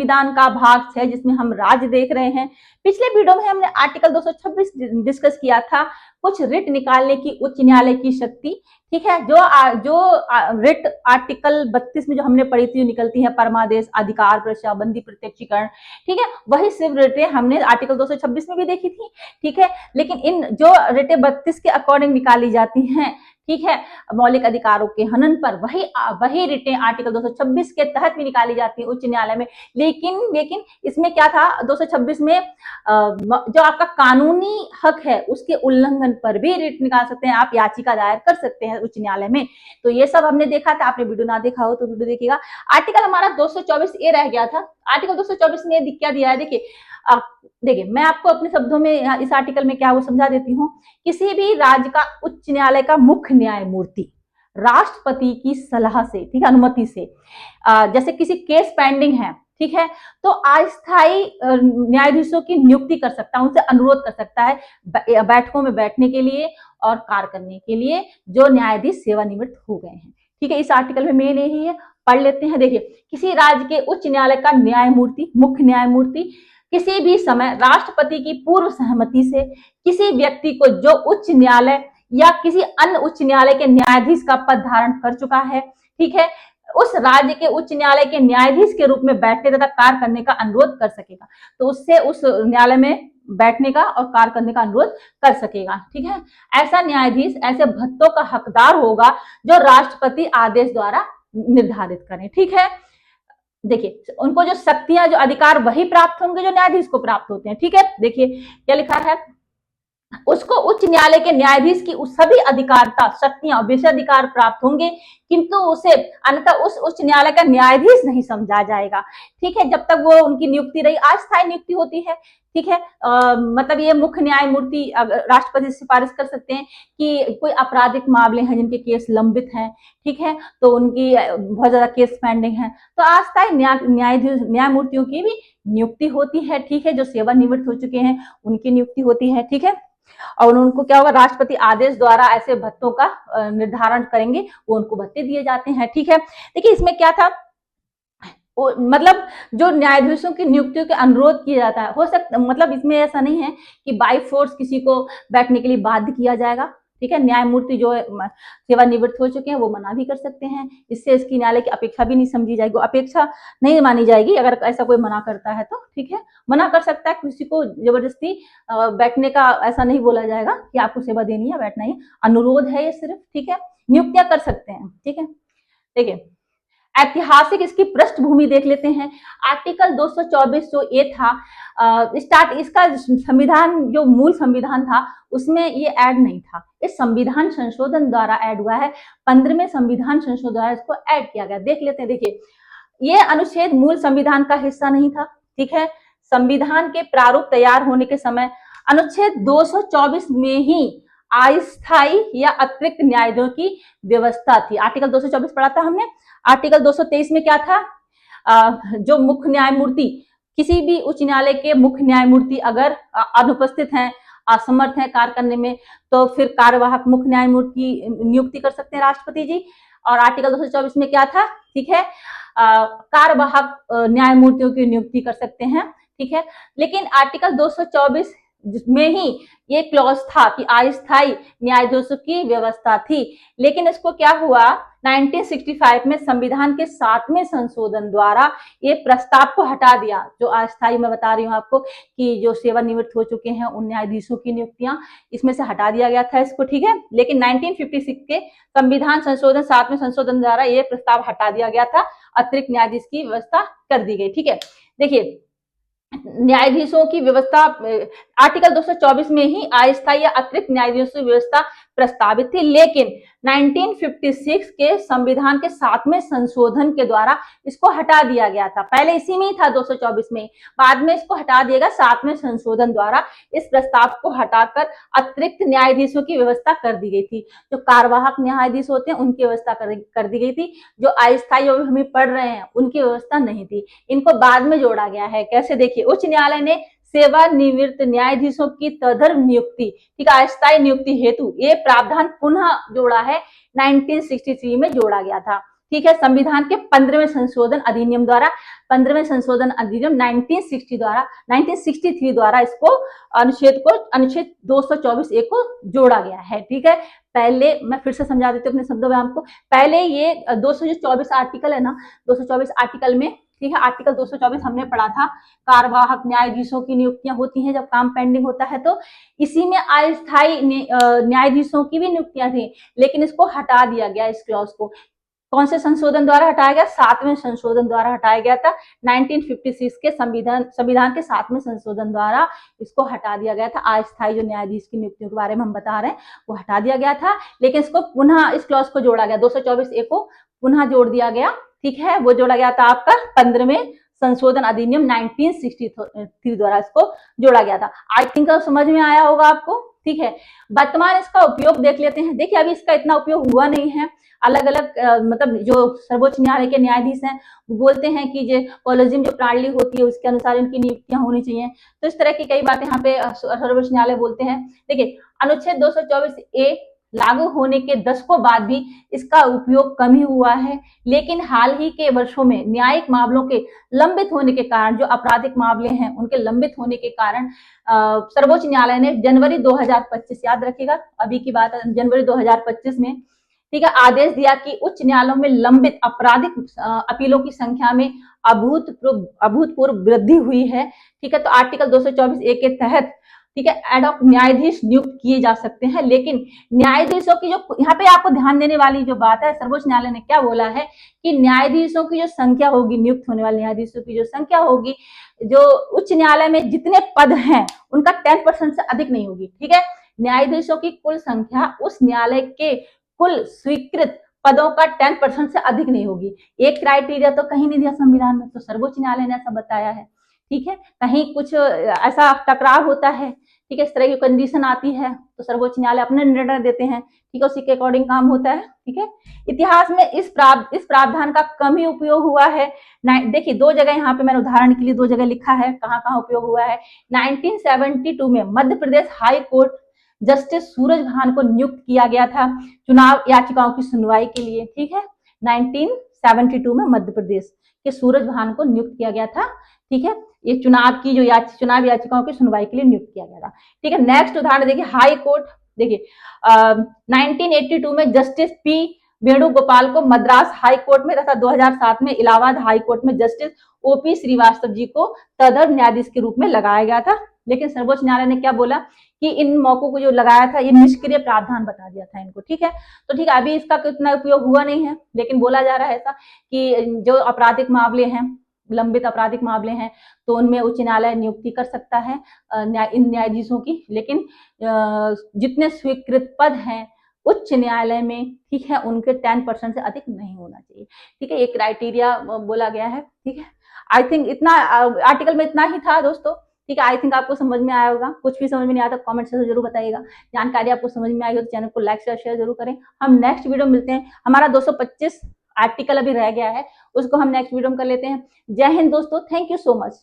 संविधान का भाग 6 जिसमें हम राज्य देख रहे हैं। पिछले वीडियो में हमने आर्टिकल 226 डिस्कस किया था, कुछ रिट निकालने की उच्च न्यायालय की शक्ति। ठीक है, जो रिट आर्टिकल 32 में जो हमने पढ़ी थी, जो निकलती है परमादेश, अधिकार प्रत्याबंदी, प्रत्यक्षीकरण। ठीक है, वही सिर्फ रिटें हमने आर्टिकल 226 में भी देखी थी। ठीक है, लेकिन इन जो रिटें 32 के अकॉर्डिंग निकाली जाती हैं, ठीक है, मौलिक अधिकारों के हनन पर, वही रिटें आर्टिकल 226 के तहत भी निकाली जाती है उच्च न्यायालय में। लेकिन इसमें क्या था, 226 में जो आपका कानूनी हक है उसके उल्लंघन पर भी रिट निकाल सकते हैं, आप याचिका दायर कर सकते हैं उच्च न्यायालय में। तो ये सब हमने देखा था, आपने वीडियो ना देखा हो तो वीडियो देखिएगा। आर्टिकल हमारा 224 ए रह गया था। आर्टिकल 224 में क्या दिया है, देखिए मैं आपको अपने शब्दों में इस आर्टिकल में क्या वो समझा देती हूँ। किसी भी राज्य का उच्च न्यायालय का मुख्य न्यायमूर्ति राष्ट्रपति की सलाह से, ठीक है, अनुमति से, जैसे किसी केस पेंडिंग है, ठीक है, तो अस्थायी न्यायाधीशों की नियुक्ति कर सकता है, उनसे अनुरोध कर सकता है बैठकों में बैठने के लिए और कार्य करने के लिए जो न्यायाधीश सेवानिवृत्त हो गए हैं। ठीक है, इस आर्टिकल में मेन यही है, पढ़ लेते हैं। देखिए, किसी राज्य के उच्च न्यायालय का न्यायमूर्ति, मुख्य न्यायमूर्ति किसी भी समय राष्ट्रपति की पूर्व सहमति से किसी व्यक्ति को जो उच्च न्यायालय या किसी अन्य उच्च न्यायालय के न्यायाधीश का पद धारण कर चुका है, ठीक है, उस राज्य के उच्च न्यायालय के न्यायाधीश के रूप में बैठने तथा कार्य करने का अनुरोध कर सकेगा। तो उससे उस न्यायालय में बैठने का और कार्य करने का अनुरोध कर सकेगा। ठीक है, ऐसा न्यायाधीश ऐसे भत्तों का हकदार होगा जो राष्ट्रपति आदेश द्वारा निर्धारित करें। ठीक है, देखिए उनको जो शक्तियां, जो अधिकार वही प्राप्त होंगे जो न्यायाधीश को प्राप्त होते हैं। ठीक है, देखिए क्या लिखा है, उसको उच्च न्यायालय के न्यायाधीश की सभी अधिकारता, शक्तियां, विशेषाधिकार प्राप्त होंगे, किंतु उसे अन्यथा उस उच्च न्यायालय का न्यायाधीश नहीं समझा जाएगा। ठीक है, जब तक वो उनकी नियुक्ति रही, अस्थायी नियुक्ति होती है। ठीक है, मतलब ये मुख्य न्यायमूर्ति राष्ट्रपति से सिफारिश कर सकते हैं कि कोई आपराधिक मामले हैं जिनके केस लंबित हैं, ठीक है, तो उनकी बहुत ज्यादा केस पेंडिंग है, तो अस्थायी न्यायमूर्तियों की भी नियुक्ति होती है। ठीक है, जो सेवानिवृत्त हो चुके हैं उनकी नियुक्ति होती है। ठीक है, और उनको क्या होगा, राष्ट्रपति आदेश द्वारा ऐसे भत्तों का निर्धारण करेंगे, वो उनको भत्ते दिए जाते हैं। ठीक है, देखिए इसमें क्या था, मतलब जो न्यायाधीशों की नियुक्तियों के अनुरोध किया जाता है, हो सकता, मतलब इसमें ऐसा नहीं है कि बाय फोर्स किसी को बैठने के लिए बाध्य किया जाएगा। ठीक है, न्यायमूर्ति जो सेवानिवृत्त हो चुके हैं वो मना भी कर सकते हैं, इससे इसकी न्यायालय की अपेक्षा भी नहीं समझी जाएगी, अपेक्षा नहीं मानी जाएगी अगर ऐसा कोई मना करता है तो। ठीक है, मना कर सकता है, किसी को जबरदस्ती बैठने का ऐसा नहीं बोला जाएगा कि आपको सेवा देनी है, बैठना ही, अनुरोध है ये सिर्फ। ठीक है, नियुक्तियां कर सकते हैं। ठीक है, देखिए ऐतिहासिक इसकी पृष्ठभूमि देख लेते हैं। आर्टिकल 224 जो ए था, इसका संविधान, जो मूल संविधान था उसमें ये ऐड नहीं था, इस संविधान संशोधन द्वारा ऐड हुआ है। 15वें संविधान संशोधन द्वारा इसको ऐड किया गया। देख लेते हैं, देखिए ये अनुच्छेद मूल संविधान का हिस्सा नहीं था। ठीक है, संविधान के प्रारूप तैयार होने के समय अनुच्छेद 224 में ही अस्थायी या अतिरिक्त न्यायालयों की व्यवस्था थी। आर्टिकल 224 पढ़ा था हमने। आर्टिकल 223 में क्या था, जो मुख्य न्यायमूर्ति, किसी भी उच्च न्यायालय के मुख्य न्यायमूर्ति अगर अनुपस्थित हैं, असमर्थ हैं कार्य करने में, तो फिर कार्यवाहक मुख्य न्यायमूर्ति की नियुक्ति कर सकते हैं राष्ट्रपति जी। और आर्टिकल 224 में क्या था, ठीक है, कार्यवाहक न्यायमूर्तियों की नियुक्ति कर सकते हैं। ठीक है, लेकिन आर्टिकल 224 में ही ये क्लॉज था कि अस्थायी न्यायाधीशों की व्यवस्था थी। लेकिन इसको क्या हुआ, 1965 में संविधान के 7वें संशोधन द्वारा ये प्रस्ताव को हटा दिया। जो अस्थायी मैं बता रही हूँ आपको कि जो सेवानिवृत्त हो चुके हैं उन न्यायाधीशों की नियुक्तियां, इसमें से हटा दिया गया था इसको। ठीक है, लेकिन 1956 के संविधान संशोधन 7वें संशोधन द्वारा ये प्रस्ताव हटा दिया गया था, अतिरिक्त न्यायाधीश की व्यवस्था कर दी गई। ठीक है, देखिए न्यायाधीशों की व्यवस्था आर्टिकल 224 में ही अस्थायी या अतिरिक्त न्यायाधीशों की व्यवस्था प्रस्तावित थी, लेकिन 1956 के संविधान के 7वें संशोधन के द्वारा इसको हटा दिया गया था। पहले इसी में ही था 224 में, बाद में इसको हटा दिएगा 7वें संशोधन द्वारा। इस प्रस्ताव को हटाकर अतिरिक्त न्यायाधीशों की व्यवस्था कर दी गई थी। जो कार्यवाहक न्यायाधीश होते हैं उनकी व्यवस्था कर दी गई थी, जो अस्थायी हम पढ़ रहे हैं उनकी व्यवस्था नहीं थी, इनको बाद में जोड़ा गया है। कैसे, देखिए उच्च न्यायालय ने सेवानिवृत्त न्यायाधीशों की तदर्थ नियुक्ति, ठीक है, अस्थायी नियुक्ति हेतु ये प्रावधान पुनः जोड़ा है, 1963 में जोड़ा गया था। ठीक है, संविधान के 15वें संशोधन अधिनियम द्वारा, 15वें संशोधन अधिनियम 1963 द्वारा इसको अनुच्छेद 224 ए को जोड़ा गया है। ठीक है, पहले मैं फिर से समझा देती हूँ अपने शब्दों में आपको। पहले ये 224 आर्टिकल है ना, 224 आर्टिकल में, ठीक है, आर्टिकल 224 हमने पढ़ा था, कार्यवाहक न्यायाधीशों की नियुक्तियां होती हैं जब काम पेंडिंग होता है, तो इसी में अस्थायी न्यायाधीशों की भी नियुक्तियां थी, लेकिन इसको हटा दिया गया, इस क्लॉज को। कौन से संशोधन द्वारा हटाया गया? 7वें संशोधन द्वारा हटाया गया था। 1956 के संविधान के 7वें संशोधन द्वारा इसको हटा दिया गया था। अस्थायी जो न्यायाधीश की नियुक्तियों के बारे में हम बता रहे हैं वो हटा दिया गया था, लेकिन इसको पुनः, इस क्लॉज को जोड़ा गया, 224 ए को पुनः जोड़ दिया गया। ठीक है, वो जोड़ा गया था आपका 15वें संशोधन अधिनियम 1963 द्वारा इसको जोड़ा गया था। आई थिंक समझ में आया होगा आपको। ठीक है, वर्तमान इसका उपयोग देख लेते हैं। देखिए, अभी इसका इतना उपयोग हुआ नहीं है। अलग अलग मतलब जो सर्वोच्च न्यायालय के न्यायाधीश हैं वो बोलते हैं कि जो कॉलेजियम जो प्रणाली होती है उसके अनुसार इनकी नियुक्तियां होनी चाहिए, तो इस तरह की कई बातें यहाँ पे सर्वोच्च न्यायालय बोलते हैं। देखिए, अनुच्छेद 224 ए लागू होने के दशकों बाद भी इसका उपयोग कम ही हुआ है, लेकिन हाल ही के वर्षों में न्यायिक मामलों के लंबित होने के कारण, जो आपराधिक मामले हैं उनके लंबित होने के कारण सर्वोच्च न्यायालय ने जनवरी 2025, याद रखिएगा अभी की बात है, जनवरी 2025 में, ठीक है, आदेश दिया कि उच्च न्यायालयों में लंबित आपराधिक अपीलों की संख्या में अभूतपूर्व वृद्धि हुई है। ठीक है, तो आर्टिकल 224 ए के तहत, ठीक है, एडहॉक न्यायाधीश नियुक्त किए जा सकते हैं, लेकिन न्यायाधीशों की जो, यहाँ पे आपको ध्यान देने वाली जो बात है, सर्वोच्च न्यायालय ने क्या बोला है कि न्यायाधीशों की जो संख्या होगी, नियुक्त होने वाले न्यायाधीशों की जो संख्या होगी, जो उच्च न्यायालय में जितने पद हैं उनका 10% से अधिक नहीं होगी। ठीक है, न्यायाधीशों की कुल संख्या उस न्यायालय के कुल स्वीकृत पदों का 10% से अधिक नहीं होगी। एक क्राइटेरिया तो कहीं नहीं दिया संविधान में, तो सर्वोच्च न्यायालय ने ऐसा बताया है। ठीक है, कहीं कुछ ऐसा टकराव होता है, ठीक है, इस तरह की कंडीशन आती है तो सर्वोच्च न्यायालय अपने निर्णय देते हैं। ठीक है, उसी के अकॉर्डिंग काम होता है। ठीक है, इतिहास में इस प्रावधान का कम ही उपयोग हुआ है। देखिए, दो जगह यहाँ पे मैंने उदाहरण के लिए दो जगह लिखा है कहाँ कहाँ उपयोग हुआ है। 1972 में Madhya Pradesh high court justice सूरज भान को नियुक्त किया गया था चुनाव याचिकाओं की सुनवाई के लिए। ठीक है, 1972 में मध्य प्रदेश के सूरज भान को नियुक्त किया गया था। ठीक है, ये चुनाव की जो चुनाव याचिकाओं की सुनवाई के लिए नियुक्त किया गया था। ठीक है, नेक्स्ट उदाहरण देखिए, हाई कोर्ट, देखिए 1982 में जस्टिस पी वेणुगोपाल को मद्रास हाई कोर्ट में तथा 2007 में इलाहाबाद हाई कोर्ट में जस्टिस ओपी श्रीवास्तव जी को तदर्थ न्यायाधीश के रूप में लगाया गया था, लेकिन सर्वोच्च न्यायालय ने क्या बोला कि इन मौकों को जो लगाया था ये निष्क्रिय प्रावधान बता दिया था इनको। ठीक है, तो ठीक है, अभी इसका कितना उपयोग हुआ नहीं है, लेकिन बोला जा रहा है ऐसा कि जो आपराधिक मामले हैं, लंबित आपराधिक मामले हैं, तो उनमें उच्च न्यायालय नियुक्ति कर सकता है इन न्यायाधीशों की, लेकिन जितने स्वीकृत पद हैं उच्च न्यायालय में, ठीक है, उनके 10% से अधिक नहीं होना चाहिए। ठीक है, ये क्राइटेरिया बोला गया है। ठीक है, आई थिंक इतना आर्टिकल में इतना ही था दोस्तों। ठीक है, आई थिंक आपको समझ में आया होगा। कुछ भी समझ में नहीं आता कमेंट से जरूर बताइएगा। जानकारी आपको समझ में आई हो तो चैनल को लाइक शेयर जरूर करें। हम नेक्स्ट वीडियो में मिलते हैं। हमारा 225 आर्टिकल अभी रह गया है, उसको हम नेक्स्ट वीडियो में कर लेते हैं। जय हिंद दोस्तों, थैंक यू सो मच।